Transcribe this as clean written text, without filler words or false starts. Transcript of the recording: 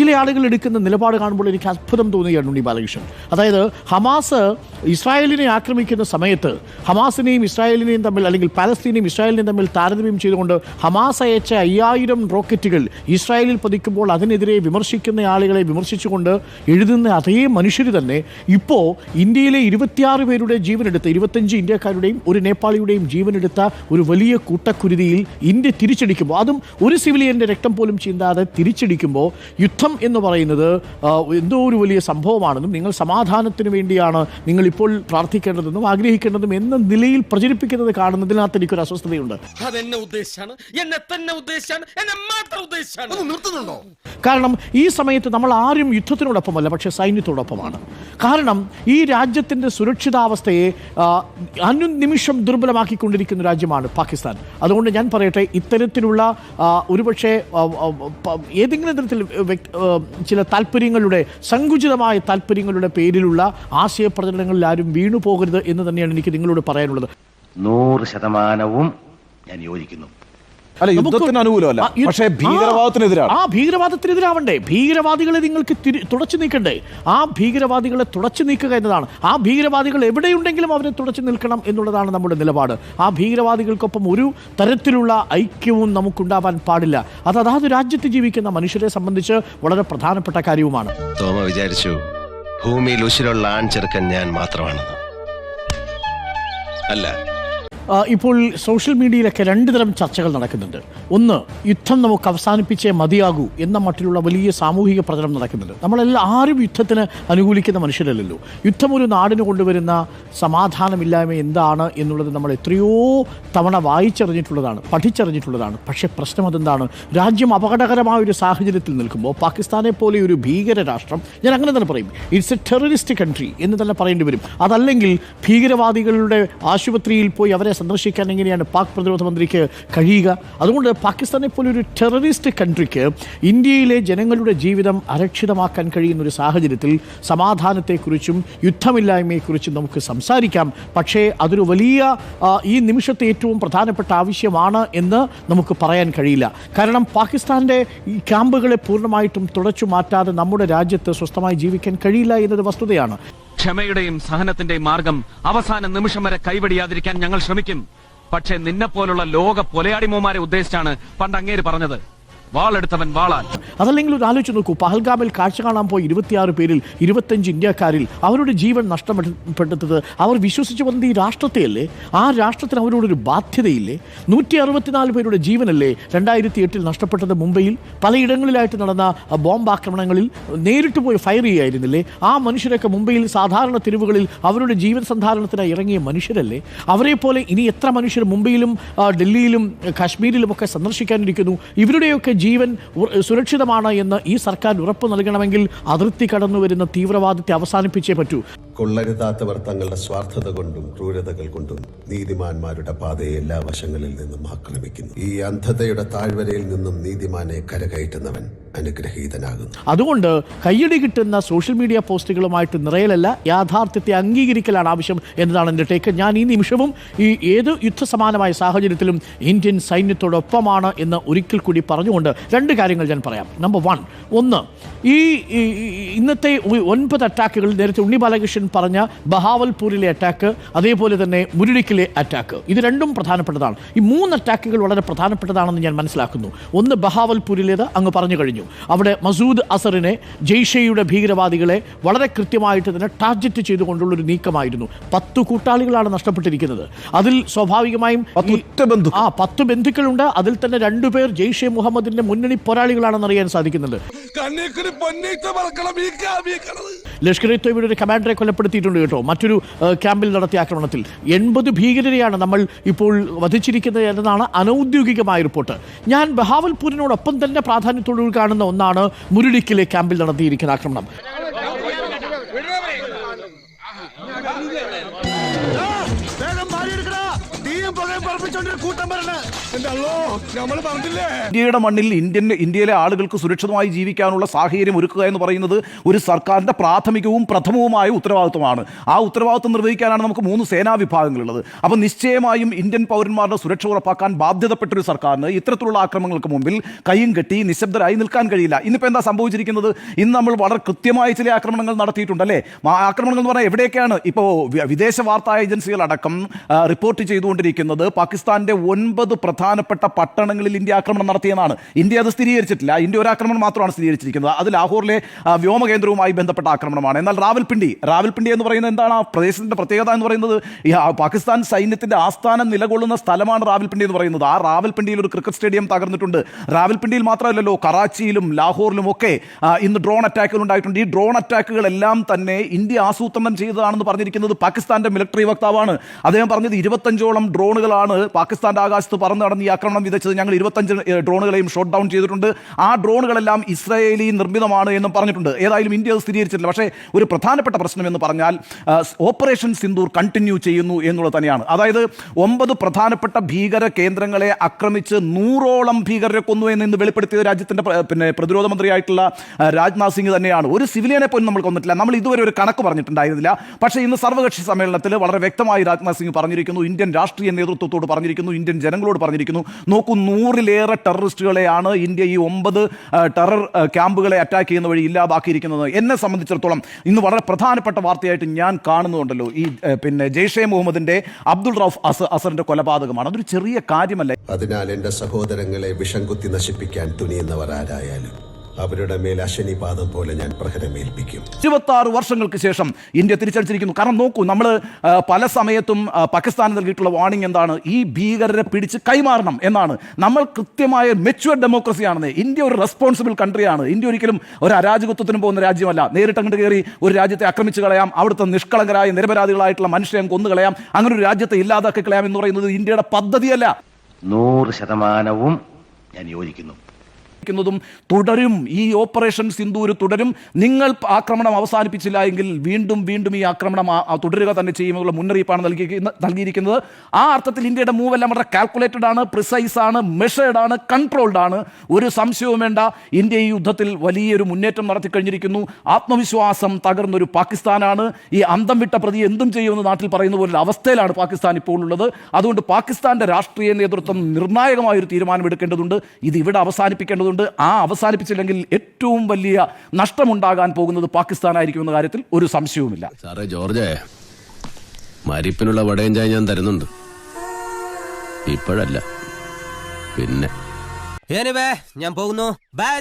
ചില ആളുകൾ എടുക്കുന്ന നിലപാട് കാണുമ്പോൾ എനിക്ക് അത്ഭുതം തോന്നുകയാണ് ഉണ്ണി ബാലകൃഷ്ണൻ. അതായത് ഹമാസ് ഇസ്രായേലിനെ ആക്രമിക്കുന്ന സമയത്ത് ഹമാസിനെയും ഇസ്രായേലിനെയും തമ്മിൽ, അല്ലെങ്കിൽ പാലസ്തീനെയും ഇസ്രായേലിനെയും തമ്മിൽ താരതമ്യം ചെയ്തുകൊണ്ട് ഹമാസ് അയച്ച 5000 റോക്കറ്റുകൾ ഇസ്രായേലിൽ പതിക്കുമ്പോൾ അതിനെതിരെ വിമർശിക്കുന്ന ആളുകളെ വിമർശിച്ചുകൊണ്ട് എഴുതുന്ന അതേ മനുഷ്യർ തന്നെ ഇപ്പോൾ ഇന്ത്യയിലെ 26 പേരുടെ ജീവനെടുത്ത, 25 ഇന്ത്യക്കാരുടെയും ഒരു നേപ്പാളിയുടെയും ജീവനെടുത്ത ഒരു വലിയ കൂട്ടക്കുരുതിയിൽ ഇന്ത്യ തിരിച്ചടിക്കുമ്പോൾ, അതും ഒരു സിവിലിയൻ്റെ രക്തം പോലും ചിന്താതെ തിരിച്ചടിക്കുമ്പോൾ, യുദ്ധം എന്ന് പറയുന്നത് എന്തോ ഒരു വലിയ സംഭവമാണെന്നും നിങ്ങൾ സമാധാനത്തിന് വേണ്ടിയാണ് നിങ്ങളിപ്പോൾ പ്രാർത്ഥിക്കേണ്ടതെന്നും ആഗ്രഹിക്കേണ്ടതും എന്ന നിലയിൽ പ്രചരിപ്പിക്കുന്നത് കാണുന്നതിനകത്ത് എനിക്കൊരു അസ്വസ്ഥതയുണ്ട്. കാരണം ഈ സമയത്ത് നമ്മൾ ആരും യുദ്ധത്തിനോടൊപ്പമല്ല, പക്ഷേ സൈന്യത്തോടൊപ്പമാണ്. കാരണം ഈ രാജ്യത്തിൻ്റെ സുരക്ഷിതാവസ്ഥയെ അനുനിമിഷം ദുർബലമാക്കിക്കൊണ്ടിരിക്കുന്ന രാജ്യമാണ് പാകിസ്ഥാൻ. അതുകൊണ്ട് ഞാൻ പറയട്ടെ, ഇത്തരത്തിലുള്ള ഒരുപക്ഷെ ഏതെങ്കിലും തരത്തിൽ ചില താല്പര്യങ്ങളുടെ, സങ്കുചിതമായ താല്പര്യങ്ങളുടെ പേരിലുള്ള ആശയപ്രചരണങ്ങളിൽ ആരും വീണു പോകരുത് എന്ന് തന്നെയാണ് എനിക്ക് നിങ്ങളോട് പറയാനുള്ളത്. 100% ഞാൻ യോജിക്കുന്നു. അല്ല, യുദ്ധത്തിന് അനുകൂലമല്ല, പക്ഷേ ഭീകരവാദത്തിനെതിരാണ്. ആ ഭീകരവാദത്തിനെതിരാവണ്ടേ, ഭീകരവാദികളെ നിങ്ങൾക്ക് തുടച്ചു നീക്കണ്ടേ? ആ ഭീകരവാദികളെ തുടച്ചു നീക്കുക എന്നതാണ്. ആ ഭീകരവാദികൾ എവിടെയുണ്ടെങ്കിലും അവരെ തുടച്ചു നിൽക്കണം എന്നുള്ളതാണ് നമ്മുടെ നിലപാട്. ആ ഭീകരവാദികൾക്കൊപ്പം ഒരു തരത്തിലുള്ള ഐക്യവും നമുക്കുണ്ടാവാൻ പാടില്ല. അതാത് രാജ്യത്ത് ജീവിക്കുന്ന മനുഷ്യരെ സംബന്ധിച്ച് വളരെ പ്രധാനപ്പെട്ട കാര്യവുമാണ്. തോമ വിചാരിച്ചു ഭൂമിയിൽ ഉശിരുള്ള ആൺചെറുക്കൻ ഞാൻ മാത്രമാണെന്ന്. അല്ല, ഇപ്പോൾ സോഷ്യൽ മീഡിയയിലൊക്കെ 2 തരം ചർച്ചകൾ നടക്കുന്നുണ്ട്. ഒന്ന്, യുദ്ധം നമുക്ക് അവസാനിപ്പിച്ചേ മതിയാകൂ എന്ന മട്ടിലുള്ള വലിയ സാമൂഹിക പ്രചരണം നടക്കുന്നുണ്ട്. നമ്മളെല്ലാം ആരും യുദ്ധത്തിന് അനുകൂലിക്കുന്ന മനുഷ്യരല്ലല്ലോ. യുദ്ധം ഒരു നാടിന് കൊണ്ടുവരുന്ന സമാധാനമില്ലായ്മ എന്താണ് എന്നുള്ളത് നമ്മൾ എത്രയോ തവണ വായിച്ചറിഞ്ഞിട്ടുള്ളതാണ്, പഠിച്ചറിഞ്ഞിട്ടുള്ളതാണ്. പക്ഷേ പ്രശ്നം അതെന്താണ്? രാജ്യം അപകടകരമായ ഒരു സാഹചര്യത്തിൽ നിൽക്കുമ്പോൾ പാകിസ്ഥാനെ പോലെ ഒരു ഭീകര രാഷ്ട്രം, ഞാൻ അങ്ങനെ തന്നെ പറയും, ഇറ്റ്സ് എ ടെററിസ്റ്റ് കൺട്രി എന്ന് തന്നെ പറയേണ്ടി വരും. അതല്ലെങ്കിൽ ഭീകരവാദികളുടെ ആശുപത്രിയിൽ പോയി അവരെ സന്ദർശിക്കാൻ എങ്ങനെയാണ് പാക് പ്രതിരോധ മന്ത്രിക്ക് കഴിയുക? അതുകൊണ്ട് പാകിസ്ഥാനെ പോലെ ഒരു ടെററിസ്റ്റ് കൺട്രിക്ക് ഇന്ത്യയിലെ ജനങ്ങളുടെ ജീവിതം അരക്ഷിതമാക്കാൻ കഴിയുന്ന ഒരു സാഹചര്യത്തിൽ സമാധാനത്തെക്കുറിച്ചും യുദ്ധമില്ലായ്മയെക്കുറിച്ചും നമുക്ക് സംസാരിക്കാം. പക്ഷേ അതൊരു വലിയ ഈ നിമിഷത്തെ ഏറ്റവും പ്രധാനപ്പെട്ട ആവശ്യമാണ് എന്ന് നമുക്ക് പറയാൻ കഴിയില്ല. കാരണം പാകിസ്ഥാൻ്റെ ഈ ക്യാമ്പുകളെ പൂർണ്ണമായിട്ടും തുടച്ചു മാറ്റാതെ നമ്മുടെ രാജ്യത്ത് സ്വസ്ഥമായി ജീവിക്കാൻ കഴിയില്ല എന്നൊരു വസ്തുതയാണ്. ക്ഷമയുടെയും സഹനത്തിന്റെയും മാർഗം അവസാന നിമിഷം വരെ കൈവടിയാതിരിക്കാൻ ഞങ്ങൾ ശ്രമിക്കും. പക്ഷേ നിന്നെപ്പോലുള്ള ലോക പൊലയാടിമോമാരെ ഉദ്ദേശിച്ചാണ് പണ്ട് അങ്ങേര് പറഞ്ഞത്, വാളെടുത്തവൻ വാളാൻ. അതല്ലെങ്കിൽ ഒരു ആലോചിച്ച് നോക്കൂ, പഹൽഗാമിൽ കാഴ്ച കാണാൻ പോയി 26 പേരിൽ 25 ഇന്ത്യക്കാരിൽ അവരുടെ ജീവൻ നഷ്ടപ്പെട്ടത് അവർ വിശ്വസിച്ച് വന്നത് ഈ രാഷ്ട്രത്തെയല്ലേ? ആ രാഷ്ട്രത്തിന് അവരോടൊരു ബാധ്യതയില്ലേ? 164 പേരുടെ ജീവനല്ലേ 2008 നഷ്ടപ്പെട്ടത്? മുംബൈയിൽ പലയിടങ്ങളിലായിട്ട് നടന്ന ബോംബ് ആക്രമണങ്ങളിൽ നേരിട്ട് പോയി ഫയർ ചെയ്യായിരുന്നില്ലേ? ആ മനുഷ്യരൊക്കെ മുംബൈയിൽ സാധാരണ തെരുവുകളിൽ അവരുടെ ജീവൻ സന്ധാരണത്തിനായി ഇറങ്ങിയ മനുഷ്യരല്ലേ? അവരെ പോലെ ഇനി എത്ര മനുഷ്യർ മുംബൈയിലും ഡൽഹിയിലും കാശ്മീരിലുമൊക്കെ സന്ദർശിക്കാനിരിക്കുന്നു? ഇവരുടെയൊക്കെ ജീവൻ സുരക്ഷിതമാണ് എന്ന് ഈ സർക്കാർ ഉറപ്പ് നൽകണമെങ്കിൽ അതിർത്തി കടന്നു വരുന്ന തീവ്രവാദത്തെ അവസാനിപ്പിച്ചേ പറ്റൂ. കൊള്ളരുതാത്തവർ തങ്ങളുടെ സ്വാർത്ഥത കൊണ്ടും ക്രൂരതകൾ കൊണ്ടും നീതിമാന്മാരുടെ പാതയെ എല്ലാ വശങ്ങളിൽ നിന്നും ആക്രമിക്കുന്നു. ഈ അന്ധതയുടെ താഴ്വരയിൽ നിന്നും നീതിമാനെ കരകയറ്റുന്നവൻ അനുഗ്രഹീതനാകുന്നു. അതുകൊണ്ട് കയ്യടി കിട്ടുന്ന സോഷ്യൽ മീഡിയ പോസ്റ്റുകളുമായിട്ട് നിറയലല്ല, യാഥാർത്ഥ്യത്തെ അംഗീകരിക്കലാണ് ആവശ്യം എന്നതാണ് എൻ്റെ ടേക്ക്. ഞാൻ ഈ നിമിഷവും ഈ ഏത് യുദ്ധസമാനമായ സാഹചര്യത്തിലും ഇന്ത്യൻ സൈന്യത്തോടൊപ്പമാണ് എന്ന് ഒരിക്കൽ കൂടി പറഞ്ഞുകൊണ്ട് 2 കാര്യങ്ങൾ ഞാൻ പറയാം. നമ്പർ 1, ഈ ഇന്നത്തെ 9 അറ്റാക്കുകൾ, നേരത്തെ ഉണ്ണി ബാലകൃഷ്ണൻ പറഞ്ഞ ബഹാവൽപൂരിലെ അറ്റാക്ക്, അതേപോലെ തന്നെ മുരളിക്കിലെ അറ്റാക്ക്, ഇത് 2ഉം പ്രധാനപ്പെട്ടതാണ്. ഈ 3 അറ്റാക്കുകൾ വളരെ പ്രധാനപ്പെട്ടതാണെന്ന് ഞാൻ മനസ്സിലാക്കുന്നു. ഒന്ന്, ബഹാവൽപൂരിലേത് അങ്ങ് പറഞ്ഞു കഴിഞ്ഞു. അവിടെ മസൂദ് അസറിനെ, ജെയ്ഷെയുടെ ഭീകരവാദികളെ വളരെ കൃത്യമായിട്ട് തന്നെ ടാർഗറ്റ് ചെയ്തുകൊണ്ടുള്ളൊരു നീക്കമായിരുന്നു. 10 കൂട്ടാളികളാണ് നഷ്ടപ്പെട്ടിരിക്കുന്നത്. അതിൽ സ്വാഭാവികമായും 10 ബന്ധുക്കളുണ്ട്. അതിൽ തന്നെ 2 പേർ ജെയ്ഷെ മുഹമ്മദിന്റെ മുന്നണി പോരാളികളാണെന്ന് അറിയാൻ സാധിക്കുന്നുണ്ട്. ലഷ്കർ ഇ തൊയ്ബയുടെ ഒരു കമാൻഡറെ കൊലപ്പെടുത്തിയിട്ടുണ്ട് കേട്ടോ, മറ്റൊരു ക്യാമ്പിൽ നടത്തിയ ആക്രമണത്തിൽ. 80 ഭീകരരെയാണ് നമ്മൾ ഇപ്പോൾ വധിച്ചിരിക്കുന്നത് എന്നതാണ് അനൗദ്യോഗികമായ റിപ്പോർട്ട്. ഞാൻ ബഹാവൽപൂരിനോടൊപ്പം തന്നെ പ്രാധാന്യത്തോടു കാണുന്ന ഒന്നാണ് മുരളിക്കിലെ ക്യാമ്പിൽ നടത്തിയിരിക്കുന്ന ആക്രമണം. ഇന്ത്യയുടെ മണ്ണിൽ ഇന്ത്യയിലെ ആളുകൾക്ക് സുരക്ഷിതമായി ജീവിക്കാനുള്ള സാഹചര്യം ഒരുക്കുക എന്ന് പറയുന്നത് ഒരു സർക്കാരിന്റെ പ്രാഥമികവും പ്രഥമവുമായ ഉത്തരവാദിത്വമാണ്. ആ ഉത്തരവാദിത്വം നിർവഹിക്കാനാണ് നമുക്ക് 3 സേനാ വിഭാഗങ്ങളുള്ളത്. അപ്പോൾ നിശ്ചയമായും ഇന്ത്യൻ പൗരന്മാരുടെ സുരക്ഷ ഉറപ്പാക്കാൻ ബാധ്യതപ്പെട്ടൊരു സർക്കാരിന് ഇത്തരത്തിലുള്ള ആക്രമണങ്ങൾക്ക് മുമ്പിൽ കൈയും കെട്ടി നിശബ്ദരായി നിൽക്കാൻ കഴിയില്ല. ഇന്നിപ്പോൾ എന്താ സംഭവിച്ചിരിക്കുന്നത്? ഇന്ന് നമ്മൾ വളരെ കൃത്യമായ ചില ആക്രമണങ്ങൾ നടത്തിയിട്ടുണ്ട് അല്ലേ? ആക്രമണങ്ങൾ എന്ന് പറഞ്ഞാൽ എവിടെയൊക്കെയാണ്? ഇപ്പോൾ വിദേശ വാർത്താ ഏജൻസികളടക്കം റിപ്പോർട്ട് ചെയ്തുകൊണ്ടിരിക്കുന്നത് പാകിസ്ഥാന്റെ 9 പ്രധാനപ്പെട്ട പട്ടണങ്ങളിൽ ഇന്ത്യ ആക്രമണം നടത്തിയെന്നാണ്. ഇന്ത്യ അത് സ്ഥിരീകരിച്ചിട്ടില്ല. ഇന്ത്യ ഒരു ആക്രമണം മാത്രമാണ് സ്ഥിരീകരിച്ചിരിക്കുന്നത്. അത് ലാഹോറിലെ വ്യോമകേന്ദ്രവുമായി ബന്ധപ്പെട്ട ആക്രമണമാണ്. എന്നാൽ റാവൽപിണ്ടി എന്ന് പറയുന്നത് എന്താണ്? ആ പ്രദേശത്തിന്റെ പ്രത്യേകത എന്ന് പറയുന്നത് ഈ പാകിസ്ഥാൻ സൈന്യത്തിന്റെ ആസ്ഥാനം നിലകൊള്ളുന്ന സ്ഥലമാണ് റാവൽപിണ്ടി എന്ന് പറയുന്നത്. ആ റാവൽപിണ്ടിയിൽ ഒരു ക്രിക്കറ്റ് സ്റ്റേഡിയം തകർന്നിട്ടുണ്ട്. റാവൽപിണ്ടിയിൽ മാത്രമല്ലല്ലോ, കറാച്ചിയിലും ലാഹോറിലും ഒക്കെ ഇന്ന് ഡ്രോൺ അറ്റാക്കുകൾ ഉണ്ടായിട്ടുണ്ട്. ഈ ഡ്രോൺ അറ്റാക്കുകളെല്ലാം തന്നെ ഇന്ത്യ ആസൂത്രണം ചെയ്തതാണെന്ന് പറഞ്ഞിരിക്കുന്നത് പാകിസ്ഥാന്റെ മിലിറ്ററി വക്താവാണ്. അദ്ദേഹം പറഞ്ഞത് 25ഓളം ഡ്രോണുകളാണ് പാകിസ്ഥാന്റെ ആകാശത്ത് പറന്ന് നടന്ന് ഈ ആക്രമണം വിതച്ചത്. ഞങ്ങൾ 25 ഡ്രോണുകളെയും ഷോട്ട് ഡൗൺ ചെയ്തിട്ടുണ്ട്. ആ ഡ്രോണുകളെല്ലാം ഇസ്രായേലി നിർമ്മിതമാണ് എന്നും പറഞ്ഞിട്ടുണ്ട്. ഏതായാലും ഇന്ത്യ അത് സ്ഥിരീകരിച്ചിട്ടില്ല. പക്ഷേ ഒരു പ്രധാനപ്പെട്ട പ്രശ്നം എന്ന് പറഞ്ഞാൽ ഓപ്പറേഷൻ സിന്ദൂർ കണ്ടിന്യൂ ചെയ്യുന്നു എന്നുള്ളത് തന്നെയാണ്. അതായത് 9 പ്രധാനപ്പെട്ട ഭീകര കേന്ദ്രങ്ങളെ ആക്രമിച്ച് 100ഓളം ഭീകരരെ കൊന്നു എന്ന് വെളിപ്പെടുത്തിയത് രാജ്യത്തിന്റെ പ്രതിരോധ മന്ത്രിയായിട്ടുള്ള രാജ്നാഥ് സിംഗ് തന്നെയാണ്. ഒരു സിവിലിയനെ പോലും നമ്മൾ കൊന്നിട്ടില്ല. നമ്മൾ ഇതുവരെ ഒരു കണക്ക് പറഞ്ഞിട്ടുണ്ടായിരുന്നില്ല. പക്ഷേ ഇന്ന് സർവകക്ഷി സമ്മേളനത്തിൽ വളരെ വ്യക്തമായി രാജ്നാഥ് സിംഗ് പറഞ്ഞിരിക്കുന്നു, ഇന്ത്യൻ രാഷ്ട്രീയ നേതൃത്വത്തോട് പറഞ്ഞിരിക്കുന്നു, ഇന്ത്യൻ ജനങ്ങളോട് പറഞ്ഞിരിക്കുന്നു, നോക്കൂ 100ലേറെ ടെററിസ്റ്റുകളെയാണ് ഇന്ത്യ ഈ 9 ടെറർ ക്യാമ്പുകളെ അറ്റാക്ക് ചെയ്യുന്ന വഴി ഇല്ലാതാക്കിയിരിക്കുന്നത്. എന്നെ സംബന്ധിച്ചിടത്തോളം ഇന്ന് വളരെ പ്രധാനപ്പെട്ട വാർത്തയായിട്ട് ഞാൻ കാണുന്നുണ്ടല്ലോ ഈ ജെയ്ഷെ മുഹമ്മദിന്റെ അബ്ദുൾ റൌഫ് അസറിന്റെ കൊലപാതകമാണ്. അതൊരു ചെറിയ കാര്യമല്ല. അതിനാൽ എന്റെ സഹോദരങ്ങളെ വിഷം കുത്തി നശിപ്പിക്കാൻ തുനിയുന്നവർ ആരായാലും അവരുടെ മേൽ അശനിപാതം പോലെ ഞാൻ പ്രഹരമേൽപ്പിക്കും. 26 വർഷങ്ങൾക്ക് ശേഷം ഇന്ത്യ തിരിച്ചടിച്ചിരിക്കുന്നു. കാരണം നോക്കൂ, നമ്മൾ പല സമയത്തും പാകിസ്ഥാന് നൽകിയിട്ടുള്ള വാർണിംഗ് എന്താണ്? ഈ ഭീകരരെ പിടിച്ച് കൈമാറണം എന്നാണ്. നമ്മൾ കൃത്യമായ മെച്യൂർ ഡെമോക്രസിയാണെന്ന്. ഇന്ത്യ ഒരു റെസ്പോൺസിബിൾ കൺട്രിയാണ്. ഇന്ത്യ ഒരിക്കലും ഒരു അരാജകത്വത്തിനും പോകുന്ന രാജ്യമല്ല. നേരിട്ട് അങ്ങോട്ട് കയറി ഒരു രാജ്യത്തെ ആക്രമിച്ച് കളയാം, അവിടുത്തെ നിഷ്കളങ്കരായ നിരപരാധികളായിട്ടുള്ള മനുഷ്യരെ കൊന്നുകളയാം, അങ്ങനെ ഒരു രാജ്യത്തെ ഇല്ലാതാക്കി കളയാം എന്ന് പറയുന്നത് ഇന്ത്യയുടെ പദ്ധതിയല്ല. 100% ഞാൻ യോജിക്കുന്നു. തുടരും. ഈ ഓപ്പറേഷൻ സിന്ദൂർ തുടരും. നിങ്ങൾ ആക്രമണം അവസാനിപ്പിച്ചില്ല എങ്കിൽ വീണ്ടും ഈ ആക്രമണം തുടരുക തന്നെ ചെയ്യുമെന്നുള്ള മുന്നറിയിപ്പാണ് നൽകിയിരിക്കുന്നത്. ആ അർത്ഥത്തിൽ ഇന്ത്യയുടെ മൂവ് എല്ലാം വളരെ കാൽക്കുലേറ്റഡ് ആണ്, പ്രിസൈസ് ആണ്, മെഷേർഡ് ആണ്, കൺട്രോൾഡ് ആണ്. ഒരു സംശയവും വേണ്ട. ഇന്ത്യ ഈ യുദ്ധത്തിൽ വലിയൊരു മുന്നേറ്റം നടത്തി കഴിഞ്ഞിരിക്കുന്നു. ആത്മവിശ്വാസം തകർന്നൊരു പാകിസ്ഥാനാണ്. ഈ അന്തം വിട്ട പ്രതി എന്തും ചെയ്യുമെന്ന് നാട്ടിൽ പറയുന്ന പോലുള്ള അവസ്ഥയിലാണ് പാകിസ്ഥാൻ ഇപ്പോൾ ഉള്ളത്. അതുകൊണ്ട് പാകിസ്ഥാന്റെ രാഷ്ട്രീയ നേതൃത്വം നിർണായകമായൊരു തീരുമാനമെടുക്കേണ്ടതുണ്ട്. ഇത് ഇവിടെ അവസാനിപ്പിക്കേണ്ടതുണ്ട്. ആ അവസാനിപ്പിച്ചില്ലെങ്കിൽ ഏറ്റവും വലിയ നഷ്ടമുണ്ടാകാൻ പോകുന്നത് പാകിസ്ഥാനായിരിക്കുമെന്ന കാര്യത്തിൽ ഒരു സംശയവുമില്ല. സാറേ ജോർജ്, മരിപ്പിനുള്ള വടയും ചായ ഞാൻ തരുന്നുണ്ട്. ഇപ്പോഴല്ല, പിന്നെ ഞാൻ പോകുന്നു. ബൈ.